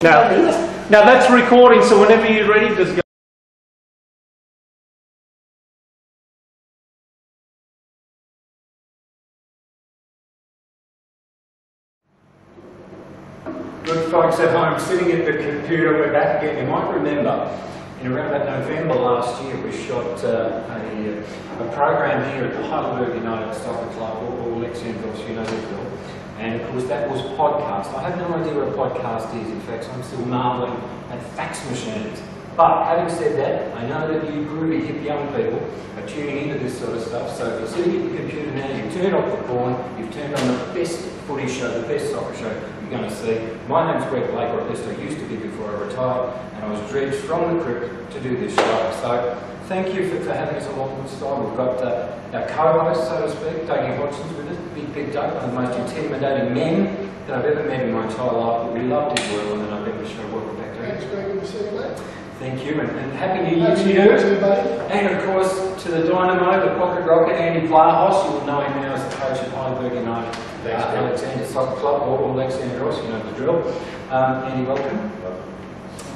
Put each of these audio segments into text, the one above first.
Now that's recording, so whenever you're ready, just go. Good folks at home, sitting at the computer, we're back again. You might remember, in around about November last year, we shot a program here at the Heidelberg United Soccer Club, or Lexian, you know the drill. And of course that was podcast. I have no idea what a podcast is, in fact, so I'm still marvelling at fax machines. But having said that, I know that you groovy hip young people are tuning into this sort of stuff, so if you're sitting at the computer now, you've turned off the porn, you've turned on the best footy show, the best soccer show you're going to see. My name's Greg Blake, or at least I used to be before I retired, and I was dredged from the crypt to do this show. So thank you for having us along this time. We've got our co-host, so to speak, Dougie Hodgson's with us, Big Doug, one of the most intimidating men that I've ever met in my entire life. But we loved his work on the November show. Welcome back to Thanks, Greg. Good to see you, mate. Thank you, and Happy New Year to you. And of course, to the dynamo, the pocket rocket, Andy Vlahos. You will know him now as the coach at Heidelberg United Alexander Soccer Club, or Alexandros, you know the drill. Andy, welcome.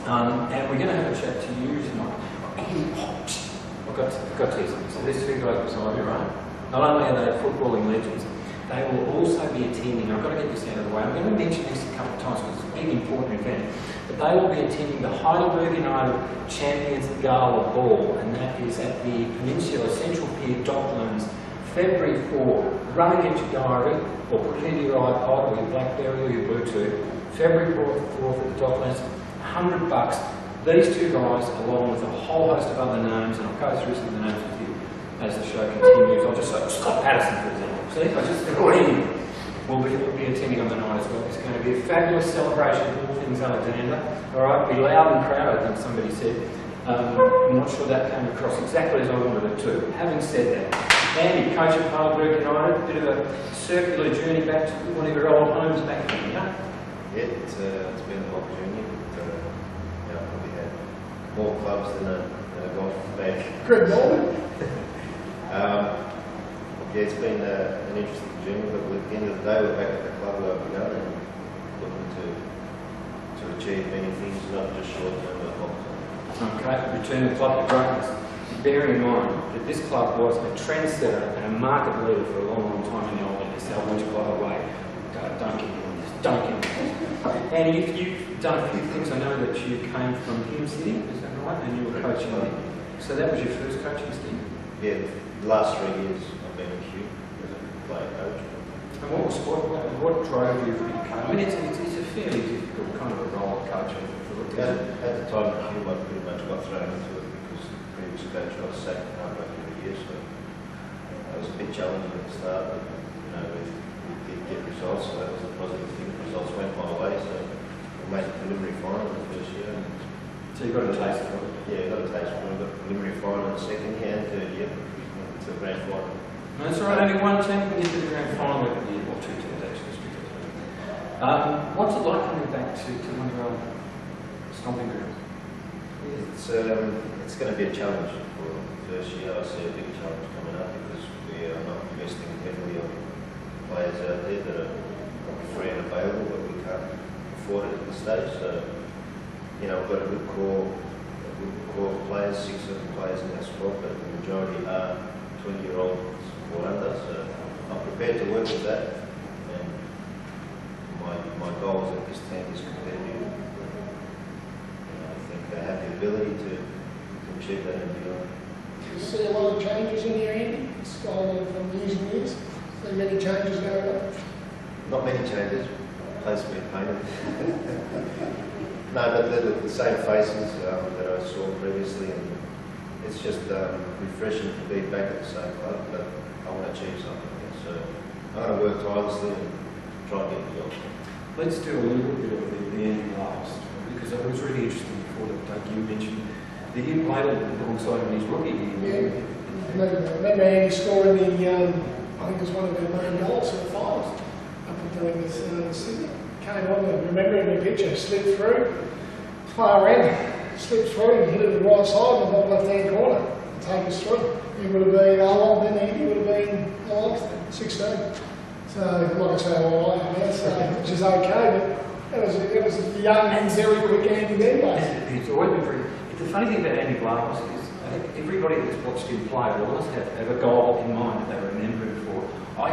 And we're going to have a chat to you tonight. I've got to tell you something. So these two guys beside me, right? Not only are they footballing legends, they will also be attending, I've got to get this out of the way, I'm going to mention this a couple of times because it's a big important event, but they will be attending the Heidelberg United Champions Gala Ball, and that is at the Peninsula Central Pier Docklands, February 4. Run and get your diary, or put it into your iPod, or your BlackBerry, or your Bluetooth. February 4th at the Docklands, $100. These two guys, along with a whole host of other names, and I'll go through some of the names with you as the show continues. I'll just say Scott Patterson, for example. See, I just threw him. We'll be attending on the night as well. It's going to be a fabulous celebration of all things Alexander. All right, be loud and proud, I think somebody said. I'm not sure that came across exactly as I wanted it to. Having said that, Andy, coach at Heidelberg United, a bit of a circular journey back to one of your old homes back then, yeah? Yeah, it's been a long journey. But, probably had more clubs than a golf bag. Greg Norman. Yeah, it's been an interesting journey, but at the end of the day, we're back at the club where we begun and looking to achieve many things, not just short-term but long-term. Okay, return the club to greatness. Bear in mind that this club was a trendsetter and a market leader for a long, long time in the old NSL, which, by the way, don't get me on this, don't get me on this. And you've done a few things. I know that you came from Him City, is that right? And you were coaching there. So that was your first coaching stint? Yeah, the last 3 years I've been with you as a player coach. And what drove you for your coach? I mean, it's a fairly difficult kind of a role of coaching for the At the time, I pretty much got thrown into it because the previous coach got sacked halfway through the year, so that was a bit challenging at the start, but we did get results, so that was a positive thing. The results went my way, so we made the preliminary final in the first year. So you got a taste for it? Yeah, got a taste for it. Got the preliminary final in the second year and third year to the grand final. No, that's all right. Only one team can get to the grand final every year, or two teams actually. What's it like coming back to one of your old stomping grounds? It's going to be a challenge for the first year. I see a big challenge coming up because we are not investing heavily on players out there that are free and available, but we can't afford it at this stage. So, we've got a good core of players, 6 or 7 players in our squad, but the majority are 20-year-olds or under. So I'm prepared to work with that. And my goal is that this team is competitive. I think they have the ability to achieve that and beyond. You see a lot of changes in here, Andy? It's gone from years and years. So many changes going on. Not many changes. Place have been painted. No, but the same faces that I saw previously, and it's just refreshing to be back at the same club. But I want to achieve something, so I'm going to work tirelessly and try and get results. Let's do a little bit of the Andy Vlahos story, because it was really interesting before that you mentioned that you played alongside him in his rookie year. Yeah, I remember Andy scoring I think it was one of their main goals in the finals up and doing this Sydney. Came on and remember in the picture, slipped through, far end, slipped through and hit it the right side in the bottom left-hand corner and take us through. He would have been, how long then Andy? Would have been 16. So, like I say, all right, which is okay, It was a young and very quick Andy anyway. It's always been pretty. The funny thing about Andy Vlahos is I think everybody that's watched him play will always have a goal in mind that they remember him for. I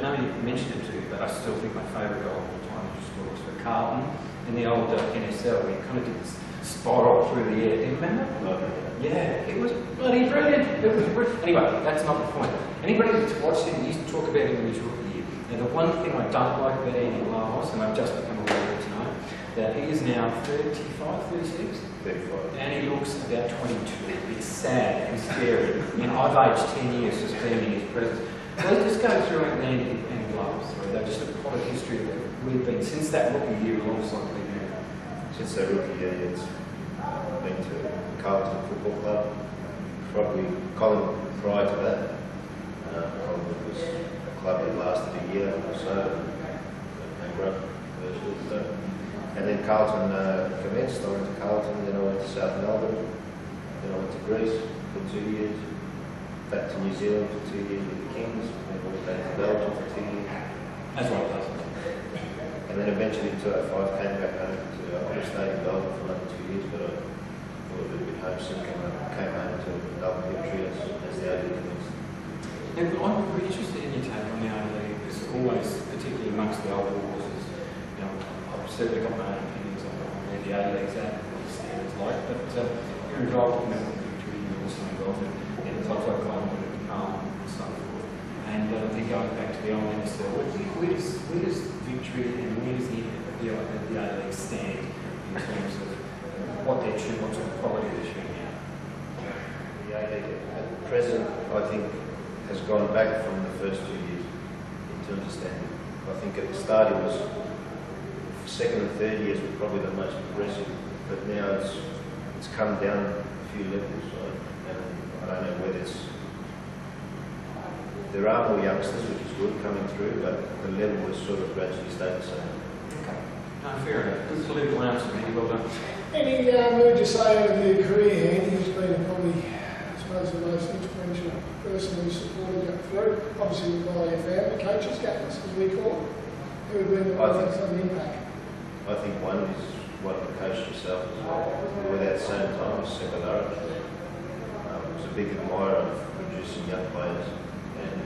know you mentioned it to you, but I still think my favourite goal of all time was for Carlton in the old NSL where he kind of did this spot off through the air. Do you remember? Yeah, it was bloody brilliant. It was brilliant. Anyway, that's not the point. Anybody that's watched him used to talk about him in his rookie year. And the one thing I don't like about Andy Vlahos, and I've just become aware of it tonight, that he is now 35, 36? 35. And he looks about 22. It's sad and scary. And I've aged 10 years just being in his presence. So let's just go through Andy Vlahos. They're just a part of history that we've been, since that rookie year, alongside Lee Moore. Since that rookie year, it's been to Carlton Football Club. Probably Collingwood prior to that. Collingwood was a club that lasted a year or so. And broke virtually. So. And then Carlton commenced. I went to Carlton, then I went to South Melbourne, then I went to Greece for 2 years, back to New Zealand for 2 years with the Kings, then I went back to Belgium for 2 years. That's right, that's right. And then eventually in 2005 came back home to, I could have stayed in Belgium for another 2 years, but I thought a little bit homesick and I came home to double victory as the A commenced. Now, I'm really interested in your take on the A-League. There's always, particularly amongst the older horses, you know, I've certainly got my own opinions on where the A-League's at, what the standard's like, but you're involved in Melbourne Victory, you're also involved in clubs like Collingwood and Carlton and so forth. And I think going back to the old NSL, where does Victory and where does the A-League stand in terms of what they're shooting, what sort of quality they're shooting out? The A-League at present, I think, has gone back from the first 2 years in terms of standard. I think at the start it was, second and third years were probably the most progressive, but now it's come down a few levels. And I don't know whether there are more youngsters, which is good, coming through, but the level has sort of gradually stayed the same. Okay. No, fair enough. Good political answer, man. Well done. Any would you say over your career, Andy, has been probably, I suppose, the most influential person who supported you through? Obviously, with all your family, coaches, captains, as we call it. Who would be the one that's had an impact? I think one is one of the coach himself as well. Who at that same time was Sekulari. Was a big admirer of producing young players. And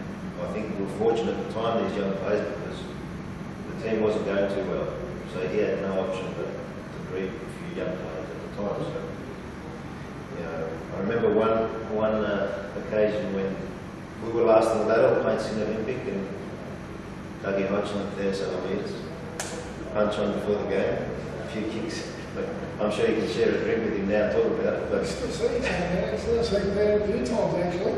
I think we were fortunate at the time, these young players, because the team wasn't going too well. So he had no option but to breed a few young players at the time. So, you know, I remember one occasion when we were last in the ladder playing Sydney Olympic and Dougie Hodgson at 1,000 metres. Punch on before the game, a few kicks. But I'm sure you can share a drink with him now and talk about it. But Still see it, I've seen it a few times actually.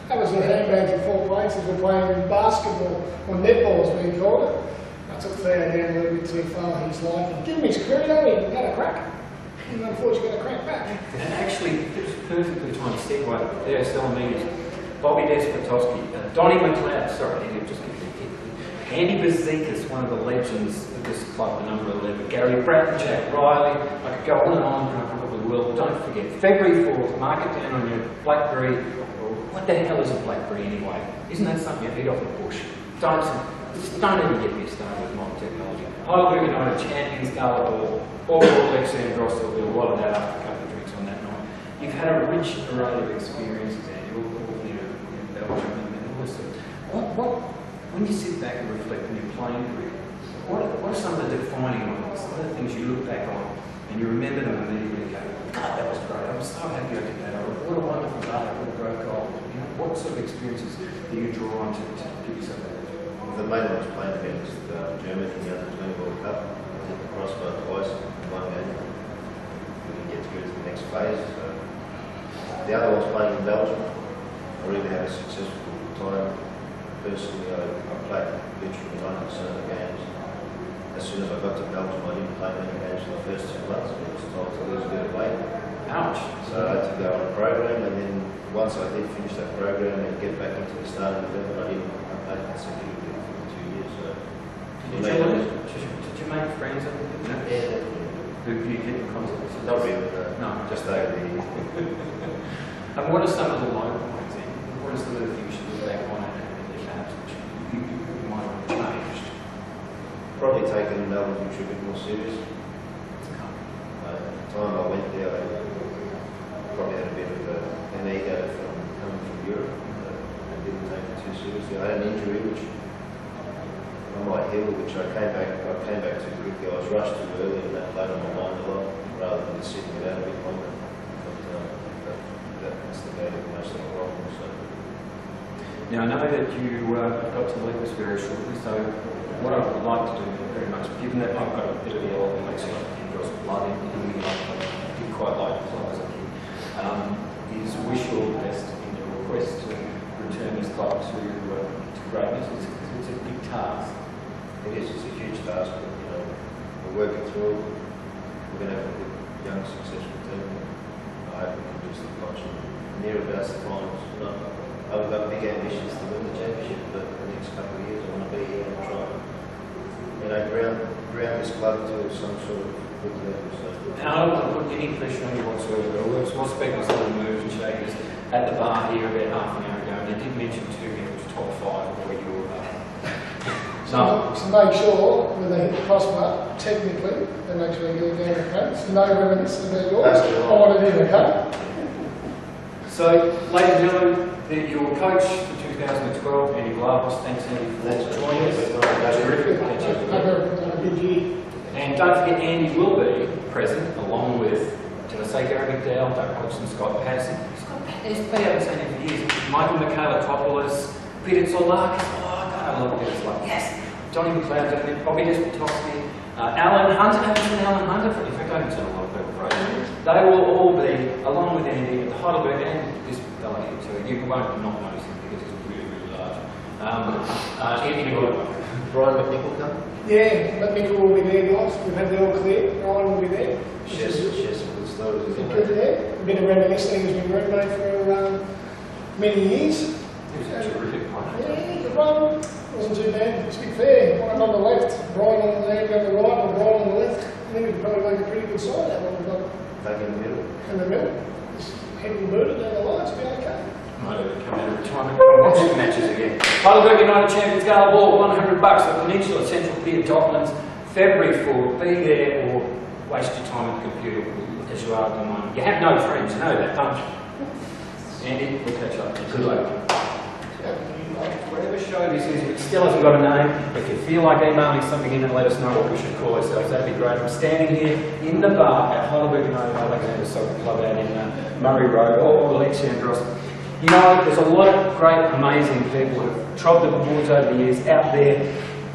That was a handbag for 4 places. We're playing basketball, or netball as we called it. I took Theo down a little bit too far. He's like, give me his credit, he had a crack. And unfortunately got a crack back. And actually, it was perfectly timed segue. There, Salamis, Bobby Despotowski, Donnie McLeod, sorry, just Andy Bezikas, one of the legends of this club, the number 11, Gary Bratton, Jack Riley, I could go on and on, and I probably will. Don't forget, February 4th, mark it down on your BlackBerry. What the hell is a BlackBerry anyway? Isn't that something you eat off a bush? Don't ever get me started with modern technology. Heidelberg United champions, Gala Ball, all Alexandros, there'll be a lot of that after a couple of drinks on that night. You've had a rich array of experiences, Andy, all in Belgium and all this sort of. When you sit back and reflect on your playing career, what are some of the defining moments, some of the things you look back on and you remember them immediately and go, God, that was great, I was so happy I did that, or what a wonderful day, what a great goal. You know, what sort of experiences do you draw on to give yourself that? the main one was playing against Germany in the Under-20 World Cup. I hit the crossbar twice in one game. We didn't get through to the next phase. The other one was playing in Belgium. I really had a successful time. Personally, I played literally 90% of the games. As soon as I got to Belgium, I didn't play many games for the first 2 months. I was told to lose a bit of weight. Ouch. So I had to go on a program, and then once I did finish that program and get back into the starting 11, I played consecutively for 2 years. So Did you make friends over there? No? yeah, Who you keep in contact with? not really. No. Just over the years. And what are some of the low points then? What are some of the things you look back on and perhaps which you might have changed? Probably probably taken Melbourne Victory a bit more serious. At the time I went there, I probably had a bit of an ego from coming from Europe. I didn't take it too seriously. I had an injury on my heel, which I came back too quickly. I was rushed too early, and that played on my mind a lot, rather than sitting it out a bit longer. That's the game of most of the problem. So. Now I know that you got to leave us very shortly, so what I would like to do very much, given that I've got a bit of the old and makes me endorse blood in me, I did quite like the club as a kid, is wish you all the best in your request to return this club to greatness. It's a big task. It is, it's a huge task, but we're working through it. We're going to have a good, young, successful team. I hope we can just watch near about the finals. I've got big ambitions to win the championship, but the next couple of years I want to be here and try ground this club to some sort of good level. So. And I don't want to put any pressure on you whatsoever. I was speaking with some of the movers and shakers at the bar here about half an hour ago, and they did mention to me it was top 5 where you were. So make sure when they hit the crossbar, technically, they're actually going down the coat. So no reminiscence of yours. I want it in the coat. So, ladies and gentlemen, your coach for 2012, Andy Vlahos. Thanks, Andy, for joining us. Terrific. Good year. And don't forget, Andy will be present along with, did I say Gary McDowell, Doug Hodgson, Scott Passy. He's been out the same for years. Michael Michailakopoulos, Peter Zolakis. Oh, God, I love Peter Zolakis. Yes. Johnny McLeod, Bobby Despotowski, Alan Hunter. I haven't seen Alan Hunter for, in fact, I haven't seen a lot of people for ages. They will all be, along with Andy, at the Heidelberg and this fella here too. You won't not notice him because he's really, really large. Anyway. Brian McNichol come? Yeah, McNichol will be there, guys. We've had the all clear. Brian will be there. Shares some good stories. Good there. A bit of reminiscing. He's been roommate for many years. He was a terrific one. Yeah, the run wasn't too bad. To be fair, one on the left, Brian on the left, on the right, and Brian on the left. I think we could probably make a pretty good side that one we've got. Back in the middle. In the middle. Just heading booted down the line, to be okay. Might have come out of retirement and watch the matches again. Heidelberg United Champions Gala Ball, $100 for Peninsula Central Pier, Docklands, February 4. Be there or waste your time on the computer as you are at the moment. You have no friends, you know that, don't you? Andy, we'll catch up. Good luck. Whatever show this is, if it still hasn't got a name, if you feel like emailing something in and let us know what we should call ourselves, that'd be great. I'm standing here in the bar at Heidelberg United Alexander Soccer Club out in Murray Road, or Alexandros. You know, there's a lot of great, amazing people who've trod the boards over the years out there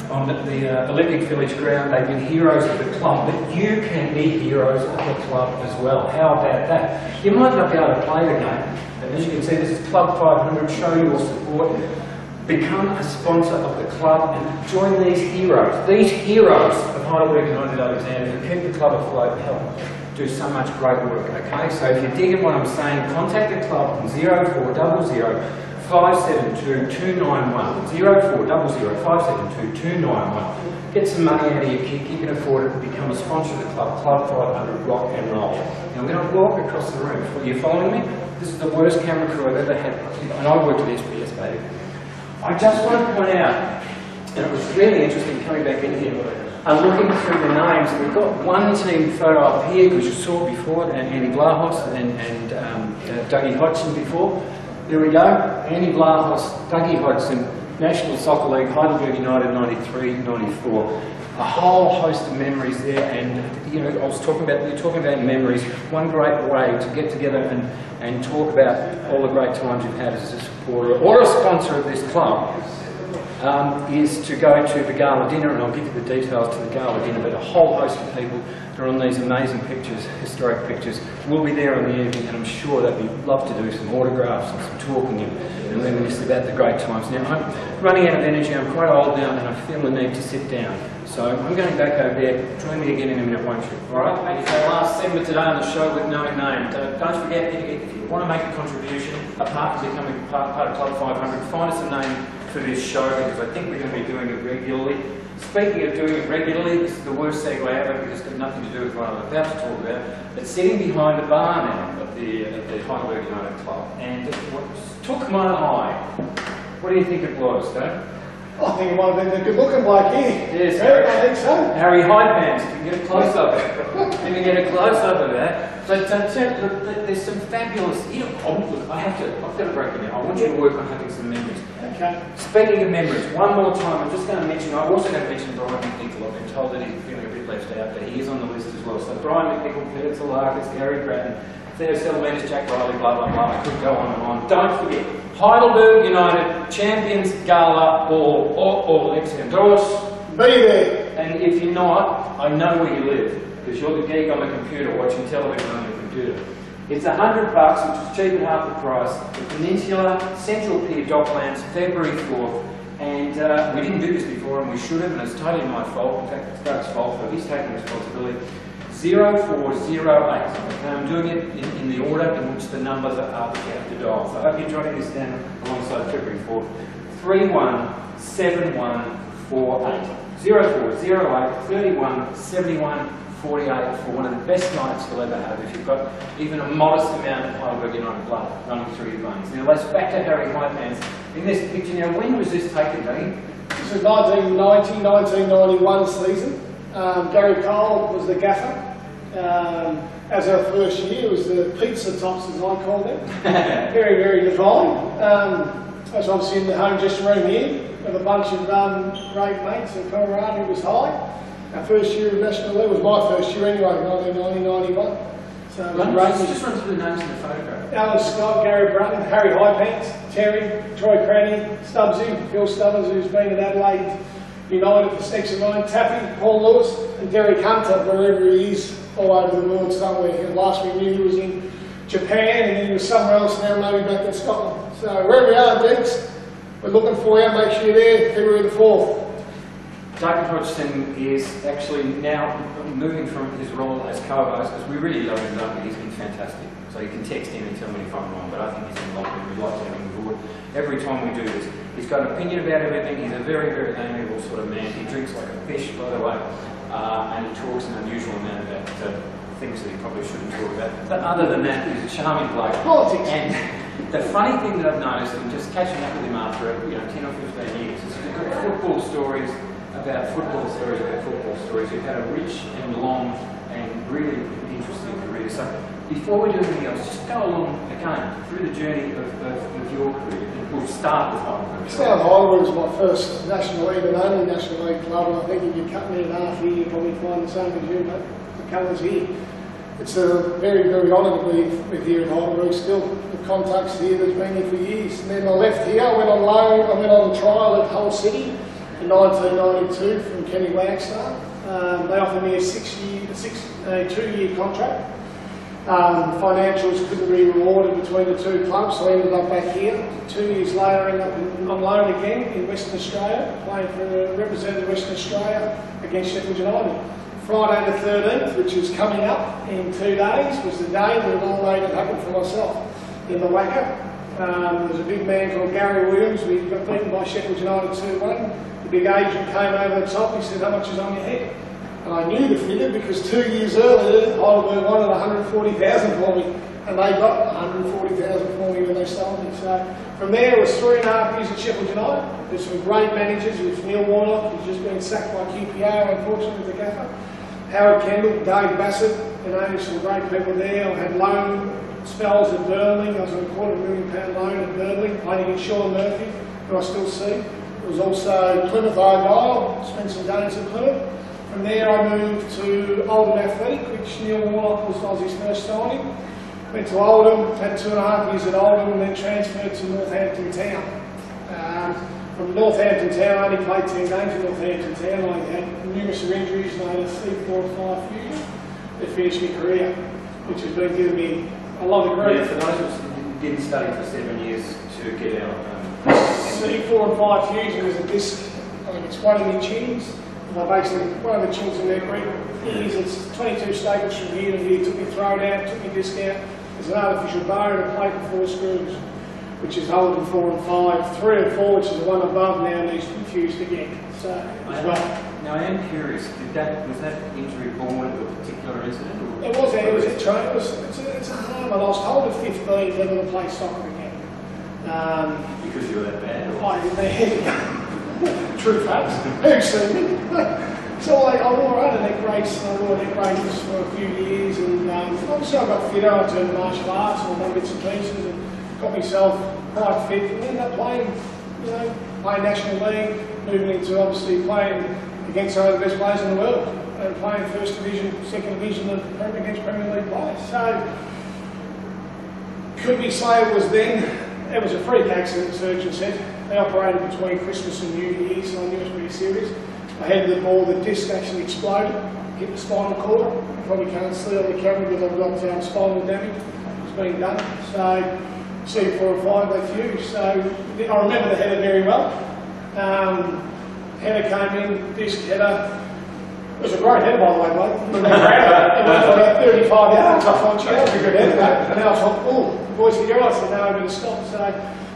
on the Olympic Village ground. They've been heroes of the club, but you can be heroes of the club as well. How about that? You might not be able to play the game, but as you can see, this is Club 500. Show your support. Become a sponsor of the club and join these heroes of Heidelberg United Alexander who keep the club afloat and help do so much great work, okay? So if you're digging what I'm saying, contact the club on 0400 572 291. 0400 572 291. Get some money out of your kick, you can afford it, and become a sponsor of the club, Club 500 Rock and Roll. Now I'm going to walk across the room. Are you following me? This is the worst camera crew I've ever had, and I worked at SBS, baby. I just want to point out, and it was really interesting coming back in here, looking through the names. We've got one team photo up here, which you saw before, and Andy Vlahos and Dougie Hodgson before. There we go, Andy Vlahos, Dougie Hodgson, National Soccer League, Heidelberg United 93-94. A whole host of memories there, and you know, you're talking about memories. One great way to get together and talk about all the great times you've had as a supporter or a sponsor of this club is to go to the gala dinner, and I'll give you the details to the gala dinner, but a whole host of people that are on these amazing pictures, historic pictures, will be there on the evening, and I'm sure they'd love to do some autographs and some talking and reminisce about the great times. Now, I'm running out of energy, I'm quite old now, and I feel the need to sit down. So I'm going back over there. Join me again in a minute, won't you? All right? It's our last segment today on the show with no name. Don't forget, if you want to make a contribution, apart from becoming part of Club 500, find us a name for this show, because I think we're going to be doing it regularly. Speaking of doing it regularly, this is the worst segue ever because it's got nothing to do with what I'm about to talk about. But sitting behind the bar now at the Heidelberg United Club, and what took my eye, what do you think it was, Dave? I think it might have been the good-looking bloke here. Yes, Yeah, I think so. Harry Hypants, if you can get a close-up. Let me get a close-up of that. But look, there's some fabulous, I've got to break it down. I want you to work on having some memories. Okay. Speaking of memories, one more time, I'm just going to mention, I'm also going to mention Brian McNichol. I've been told that he's feeling a bit left out, but he is on the list as well. So Brian McNichol, Peter Tsalakis, Gary Bratton, Theo Selemenis, Jack Riley, blah, blah, blah. I could go on and on. Don't forget, Heidelberg United, Champions Gala Ball, or Alexandros. Be there. And if you're not, I know where you live, because you're the geek on the computer watching television on your computer. It's $100, which is cheap at half the price. The Peninsula, Central Pier Docklands, February 4th. And we didn't do this before, and we should have, and it's totally my fault. In fact, it's Doug's fault, so he's taking responsibility. 0408. Okay, I'm doing it in the order in which the numbers are that you have to dial. So I hope you're jotting this down alongside February 4th. 317148. 0408 317148 for one of the best nights you'll ever have if you've got even a modest amount of Heidelberg United blood running through your veins. Now let's back to Harry Hypants. In this picture now, when was this taken, Dougie? This was 1990-1991 season. Gary Cole was the gaffer. As our first year, it was the pizza tops, as I called them. Very, very divine. That's obviously in the home dressing room here, with a bunch of great mates and camaraderie was high. Our first year of National League was my first year anyway, 1990-91. So it was great. Just run through the names in the photograph. Alan Scott, Gary Bratton, Harry Hypants, Terry, Troy Cranny, Stubbsy, Phil Stubbins, who's been at Adelaide United for S01, Taffy, Paul Lewis, and Derek Hunter, wherever he is, all over the world somewhere. And last we knew he was in Japan and he was somewhere else now, maybe back in Scotland. So wherever we are, Deeks, we're looking for you. Make sure you're there, February the 4th. David Hodgson is actually now moving from his role as co-host, because we really love him, don't we? He's been fantastic. So you can text him and tell me if I'm wrong, but I think he's in line. We'd like to have him aboard every time we do this. He's got an opinion about everything. He's a very, very amiable sort of man. He drinks like a fish, by the way, and he talks an unusual amount about things that he probably shouldn't talk about. But other than that, he's a charming bloke. Politics. And the funny thing that I've noticed, and just catching up with him after 10 or 15 years, is he's got football stories about football stories. You've had a rich and long and really interesting career. So before we do anything else, just go along again through the journey of your career. We'll start with Heidelberg. Heidelberg was my first National League and only National League club, and I think if you cut me in half here, you'll probably find the same as you, mate. The colours here. It's a very, very honour to be with here at Heidelberg still. The contacts here that's been here for years. And then I left here, I went on loan, I went on trial at Hull City in 1992 from Kenny Wagstaff. They offered me a 2-year contract. Financials couldn't be rewarded between the two clubs, so I ended up back here. 2 years later, I ended up on loan again in Western Australia, playing for representing Western Australia against Sheffield United. Friday the 13th, which is coming up in 2 days, was the day that it all made it happen for myself in the WACA. There was a big man called Gary Williams. We got beaten by Sheffield United 2-1. The big agent came over the top. He said, "How much is on your head?" And I knew the figure because 2 years earlier, Heidelberg wanted 140,000 for me, and they got 140,000 for me when they sold me. So from there, it was 3.5 years at Sheffield United. There's some great managers. There was Neil Warnock, who's just been sacked by QPR, unfortunately, the gaffer. Howard Kendall, Dave Bassett, there's some great people there. I had loan spells at Burnley. I was on a £250,000 loan at Burnley, playing against Sean Murphy, who I still see. There was also Plymouth Argyle, spent some days at Plymouth. From there I moved to Oldham Athletic, which Neil Warnock was Aussie's first signing. Went to Oldham, had 2.5 years at Oldham, and then transferred to Northampton Town. From Northampton Town, I only played 10 games in Northampton Town. I had numerous injuries and I had a C4-5 fusion that finished my career, which has been giving me a lot of grief. Yeah, for those who didn't study for 7 years to get out. C4-5 fusion is a disc. I think it's one of the tunes. Basically, one of the tunes in their group is it's 22 staples from here to here. Took me throat out, took me disc out. There's an artificial bar and a plate and 4 screws, which is holding 4 and 5. 3 and 4, which is the one above, now needs to be fused again. So, now I am curious, was that injury born of a particular incident? Or? It was a train. It's a harm, and I was told at 15 never to play soccer again. Because you were that bad? Or? True facts. Who's seen me? So I had a neck brace, and I wore neck braces for a few years, and obviously I got fitter, I turned martial arts, and done bits and pieces, and got myself quite fit, and ended up playing, playing National League, moving into obviously playing against some of the best players in the world, and playing First Division, Second Division, and against Premier League players. So, could we say it was then? It was a freak accident, the surgeon said. They operated between Christmas and New Year's, so I knew it was pretty serious. I headed the ball, the disc actually exploded, hit the spinal cord. You probably can't see on the camera because I've got spinal damage. It's been done. So, C4 and 5, they fused. So, I remember the header very well. Header came in, disc header. It was a great header, by the way, mate. It went about 35 yards. I thought, yeah, that was a good header, mate. And I thought, oh, the boys can go. I said, no, I'm going to stop. So,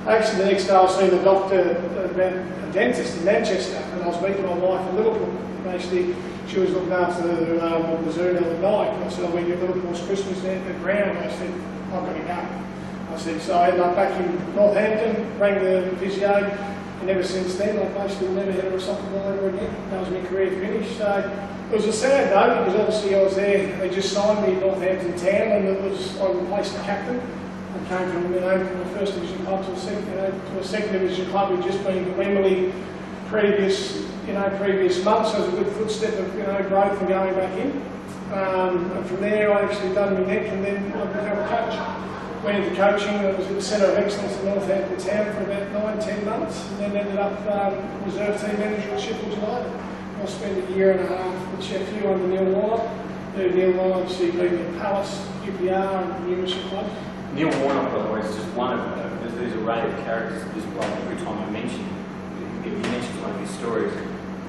actually, the next day I was seeing the doctor, a dentist in Manchester, and I was meeting my wife in Liverpool. And actually, she was looking after the Missouri the other night. And I said, I went to Liverpool's Christmas there at the ground. I said, I've got to go. I said, so I ended up back in Northampton, rang the physio, and ever since then I've basically never had a soccer ball ever again. That was my career finished. So it was a sad day because obviously I was there, they just signed me in Northampton Town, and I replaced the captain. I came from, from the First Division club to a second Division club. We'd just been to Wembley previous months, so it was a good footstep of growth and going back in. And from there, I actually done my neck, and then I became a coach. Went into coaching. I was at the Centre of Excellence in Northampton Town for about 9-10 months, and then ended up reserve team manager at Sheffield United. I spent a year and a half with Sheffield under Neil Warnock. Neil Warnock, obviously being at Palace, UPR, and numerous clubs. Neil Warnock, by the way, is just one of them. There's a array of characters at this bloke. Every time I mention him, he mentions one of his stories.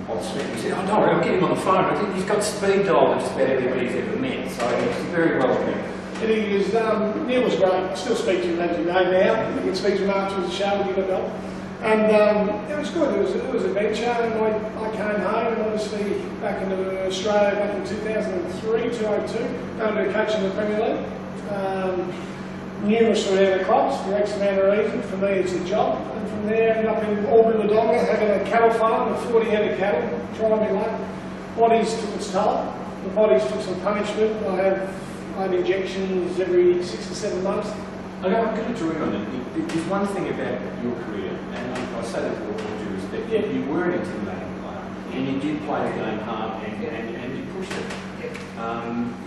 I'll speak. He said, "Oh, don't worry, I'll get him on the phone. I think he's got speed dial with just about everybody he's ever met." So he's very well connected. And he was, Neil was great. I still speak to him as you know now. I can speak to him after the show with you about. And it was good. It was an adventure. And I came home, and obviously back into Australia back in 2003, 2002, going to coach in the Premier League. Numerous around the clubs for X amount of reasons. For me, it's a job. And from there, I ended up in Auburn, Wodonga, having a cattle farm with 40 head of cattle, trying me luck. Bodies took its toll. The bodies took some punishment. I had injections every 6 to 7 months. Okay, I'm going to draw you on it. There's one thing about your career, and I say that with all due respect, you were an intimidating player, and you did play the game hard, and you pushed it.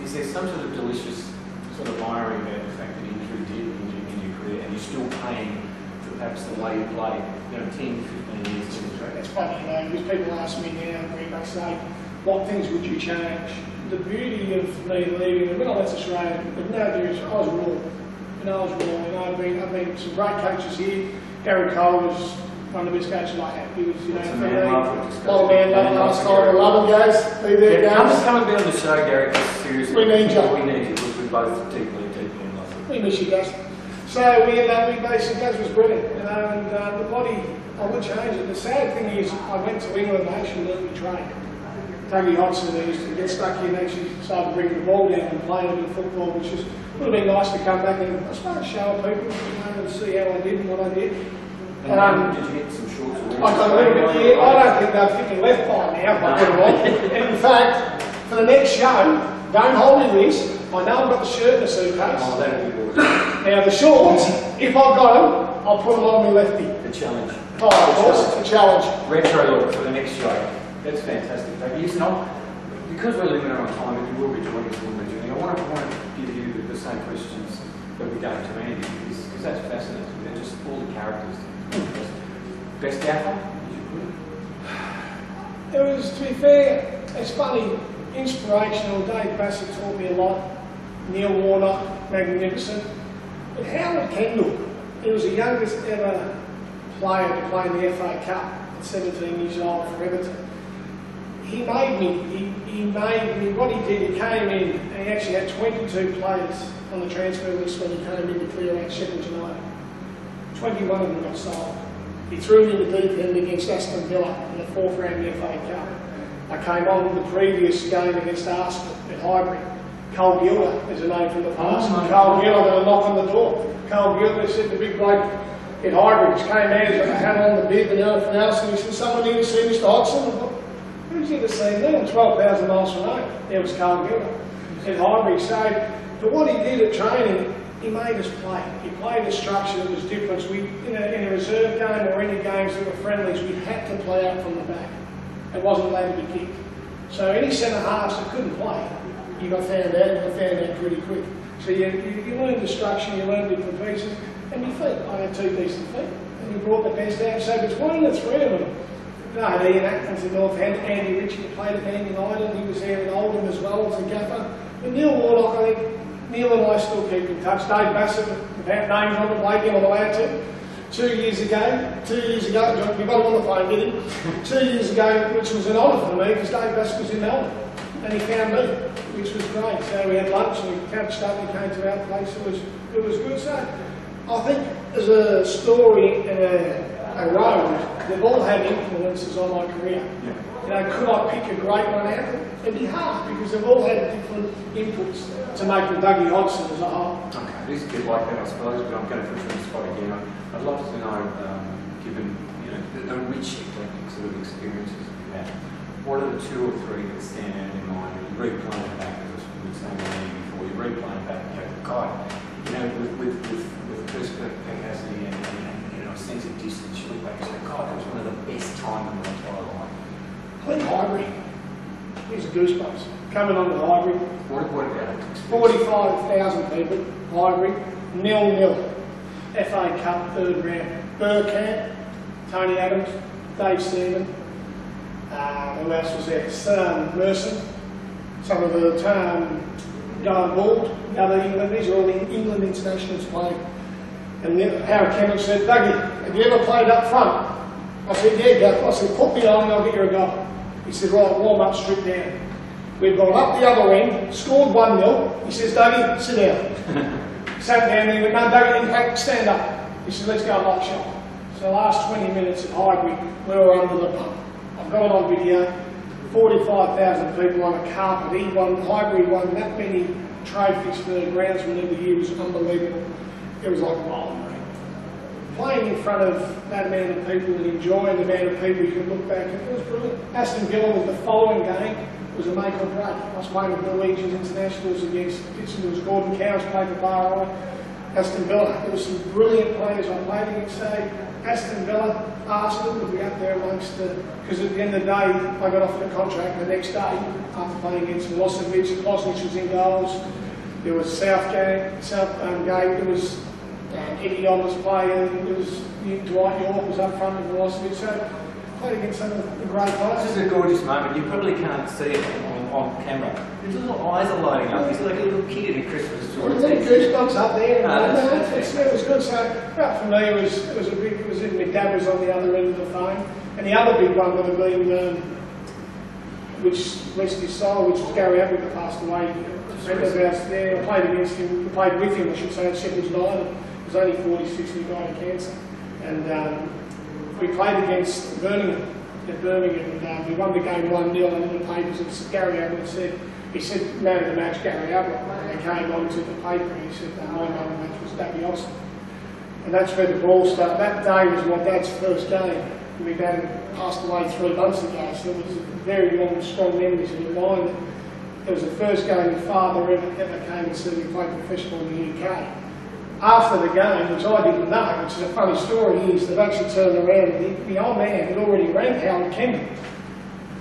Is there some sort of delicious sort of irony about the fact that injury did in your career, and you're still paying for perhaps the way you played, 10, 15 years to the track? It's funny, because people ask me now, they say, what things would you change? The beauty of me leaving, when I left Australia, but no dues, I was raw. I've been some great coaches here. Gary Cole was one of the best coaches I had. He was, for me, old man, last time, I love him, guys. Be there, guys. Come and be on the show, Gary, because seriously, we need you. We need you, because we're both deeply in love with you. We miss you, guys. So we basically, Gaz was brilliant, and the body, I would change it. The sad thing is, I went to England and actually learned to train. Dougie Hodgson, they used to get stuck in and actually started bringing the ball down and playing a bit of football, which is, would have been nice to come back and I suppose show people and see how I did and what I did. Did you get some shorts? I got a little bit here. I don't think they'll fit me left by now. And in fact, for the next show, don't hold me this. I know I've got the shirt in the suitcase. Oh, that'll be good. Now the shorts, if I've got them, I'll put them on my lefty. The challenge. Oh, of course, the challenge. Retro look for the next show. That's fantastic. Because we're limited on time, and you will be joining us, I want to give you the same questions that we gave to Andy, because that's fascinating. They're just all the characters. Best gaffer? It was, to be fair, it's funny, inspirational. Dave Bassett taught me a lot. Neil Warnock, magnificent. But Howard Kendall, he was the youngest ever player to play in the FA Cup at 17 years old for Everton. He made me, what he did, he came in and he actually had 22 players on the transfer list when he came in to clear out Sheffield United. 21 of them got sold. He threw me in the deep end against Aston Villa in the 4th round of the FA Cup. I came on the previous game against Arsenal at Highbury. Cole Gilder is a name from the past. Cole Gilder got a knock on the door. Cole Gilder said the big bloke in Highbridge, came out, he's got a hat on, the beard and everything else, and he said, someone here to see Mr. Hodgson? I thought, who's here to see me? I'm 12,000 miles from home. There was Carl Gilder in Highbridge. So, but what he did at training, he made us play. He played a structure that was different. In a reserve game or any games that were friendlies, we had to play out from the back. It wasn't allowed to be kicked. So any centre halves that couldn't play, you got found out pretty quick. So you learn the structure, you learn different pieces, and your feet. I had 2 decent feet, and you brought the best out. So between the 3 of them, Ian Atkins in Northampton, Andy Ritchie played at Man United, he was there in Oldham as well as a gaffer. And Neil Warlock, I think, Neil and I still keep in touch. Dave Bassett, without names on the plate, I'm allowed to. 2 years ago, we've got him on the phone, did he? 2 years ago, which was an honour for me, because Dave Bassett was in Melbourne, and he found me, which was great. So we had lunch and we catched up and he came to our place. It was good. So I think as a story and a road, they've all had influences on my career. Yeah. You know, could I pick a great one out? It'd be hard because they've all had different inputs to make the Dougie Hodgson as a whole. Okay, it is a bit like that, I suppose, but I'm going to put you on the spot again. I'd love to know, given the rich eclectic sort of experiences you've had, what are the 2 or 3 that stand out in mind? You replaying back, as I was saying before, you replaying back, God, with first capacity and a sense of distance, you look back and say, God, that was one of the best times in my entire life. I think Highbury. These are goosebumps. Coming on the Highbury. What about it? 45,000 people, Highbury, 0-0. FA Cup, 3rd round. Burkamp, Tony Adams, Dave Seaman. Who else was there? Merson. Some of the Guy Bald, the other England. These are all the England internationals playing. And Howard Kendall said, Dougie, have you ever played up front? I said, yeah, Gaff. I said, put me on and I'll get you a goal. He said, right, warm up, strip down. We've gone up the other end, scored 1-0. He says, Dougie, sit down. Sat down and he went, no, Dougie, in fact, stand up. He said, let's go lock shot. So the last 20 minutes at Highbury, we were under the pump. I've got it on video. 45,000 people on a carpet. Highbury won that many trophies for the groundsman of the year. It was unbelievable. It was like wild, mate. Playing in front of that amount of people and enjoying the amount of people, you can look back, it was brilliant. Aston Villa was the following game, was a make or break. I was playing with Norwegian internationals against, it was Gordon Cowes played for Bar. Aston Villa, there were some brilliant players I played against, say, Aston Villa, Arsenal would be up there amongst the, because at the end of the day, I got offered a contract the next day after playing against Milosevic. Milosevic was in goals. There was Southgate, there was Eddie on was playing, there was Dwight York was up front with Milosevic. So played against some of the great players. This is a gorgeous moment. You probably can't see it on camera. His little eyes are lighting up. He's like a little kid in a Christmas story. There's goosebumps up there. It was good. So for me, it was my dad was on the other end of the phone, and the other big one would have been, which rest his soul, which was Gary Ablett that passed away. Friend of ours there. I played against him. I played with him, I should say, at Sheffield United. He was only 46 and he died of cancer. And we played against Birmingham. At Birmingham, and we won the game 1-0, and in the papers, it's Gary Ablett said, he said, man of the match, Gary Ablett. And he came on to the paper and he said, my man of the match was Dougie Hodgson. And that's where the ball started. That day was my dad's first game. My dad passed away 3 months ago, so it was very long, strong memories in my mind. It was the first game my father ever came and said he played professional in the UK. After the game, which I didn't know, which is a funny story, is they've actually turned around and the old man had already rang Howard Kendall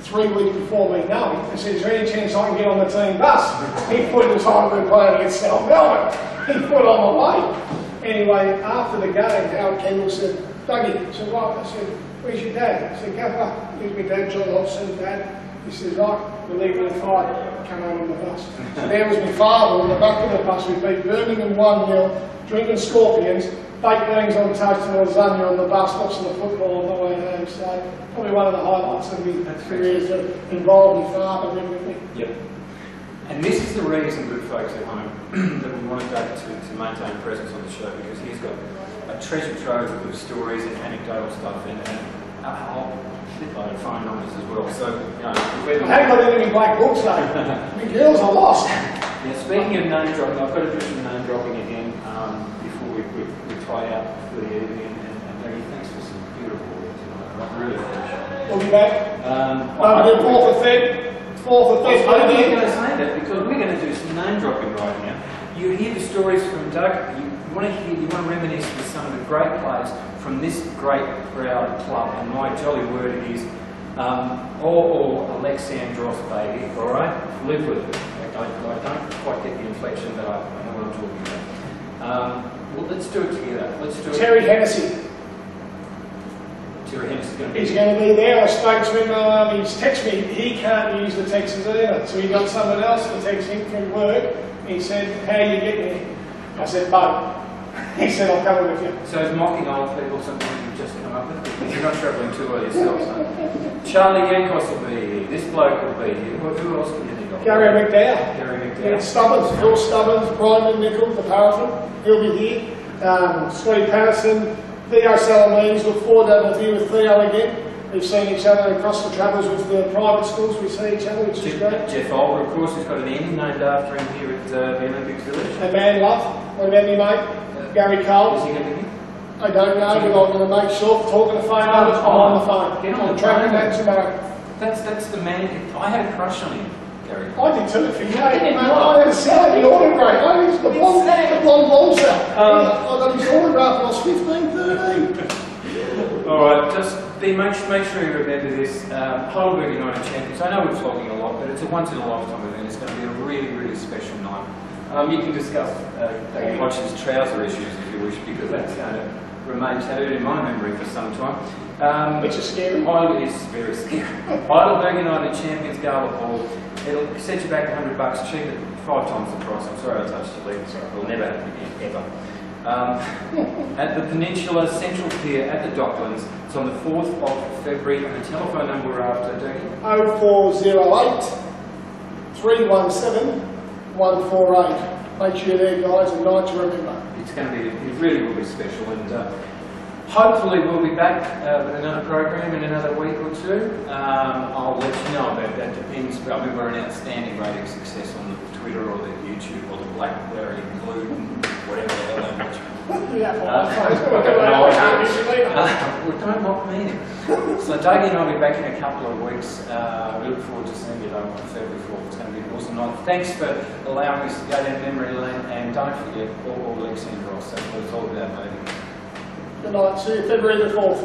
3 weeks before me knowing. He said, is there any chance I can get on the team bus? He put his time to play against South Melbourne. He put on the way. Anyway, after the game, Howard Kendall said, Dougie, so what? I said, where's your dad? I said, Gaffer, here's my dad, John Hodgson's dad. He says, right, we're leaving at 5. Come on the bus. So there was my father on the back of the bus. We beat Birmingham 1-0. Drinking scorpions, baked beans on toast and lasagna on the bus, watching the football on the way home. So probably one of the highlights of my career is that involved my father and everything. Yep. And this is the reason, good folks at home, that we wanted Doug to maintain presence on the show, because he's got a treasure trove of stories and anecdotal stuff and a whole shitload of phone numbers as well. So, I haven't got any black books though. My girls are lost. Now, speaking of name dropping, I've got to do some name dropping again before we tie out for the evening. And Dougie, thanks for some beautiful work tonight. I really appreciate it. We'll be back. The 4th of Feb. 4th of Feb. I'm going to say that because we're going to do some name dropping right now. You hear the stories from Doug. You want to reminisce with some of the great players from this great proud club. And my jolly word is, or Alexandros, baby. All right, live with it. I don't quite get the inflection, but I know what I'm talking about. Well, let's do it together. Let's do it. Terry Hennessy. Terry Hennessy is going to be. He's going to be there. I spoke to him. He's texted me. He can't use the Texans either, so he got someone else to text him from work. He said, "How are you getting there?" I said, "Bud." He said, "I'll come with you." So is mocking old people something you've just come up with? Because you're not travelling too well yourself, son. Charlie Yankos will be here. This bloke will be here. Who else can you think of? Gary McDowell. Gary Yeah, McDowell. Stubbins, Phil Stubbins, Brian McNichol, the paraffin, he'll be here. Scotty Patterson, Theo Salamines, look forward to having a view with Theo again. We've seen each other across the travels with the private schools, we see each other, which is great. Jeff Olber, of course, who's got an end named after him here at the Olympics Village. And Man Love, what about me mate? Gary Cole. Is he going to be here? I don't know, but I'm going to make sure, talking to phone numbers, I'm on the phone. Get on I'm the tracking phone. that tomorrow. That's the man. I had a crush on him, Gary. I did too, if you know. Did you I not? had a side the autograph. I used the blonde monster. I got his autograph when I was 15, 13. All right, just make sure you remember this. Heidelberg United Champions. I know we're flogging a lot, but it's a once-in-a-lifetime event. It's going to be a really, really special night. You can discuss David Hodge's trouser issues if you wish, because that's going to remain tattooed in my memory for some time. Which is scary. It is very scary. Heidelberg United Champions Gala Ball. It'll set you back $100 cheaper, 5 times the price. I'm sorry I touched your leg. It'll never happen again, ever. At the Peninsula Central Pier at the Docklands. It's on the 4th of February, and the telephone number we're after, Dougie? 0408 317 148. Make sure you're there, guys, and night to remember. It's going to be, it really will be special, and hopefully we'll be back with another program in another week or two. I'll let you know about that. Depends. I mean, we're an outstanding rate of success on the Twitter or the YouTube or the BlackBerry gluten, whatever the hell language. Well, don't mock me. So Dougie and I will be back in a couple of weeks. We look forward to seeing you on February 4th. It's going to be an awesome night. Thanks for allowing us to go down memory lane, and don't forget all Alexandros. That's what it's all about, baby. Good night. See you February the 4th.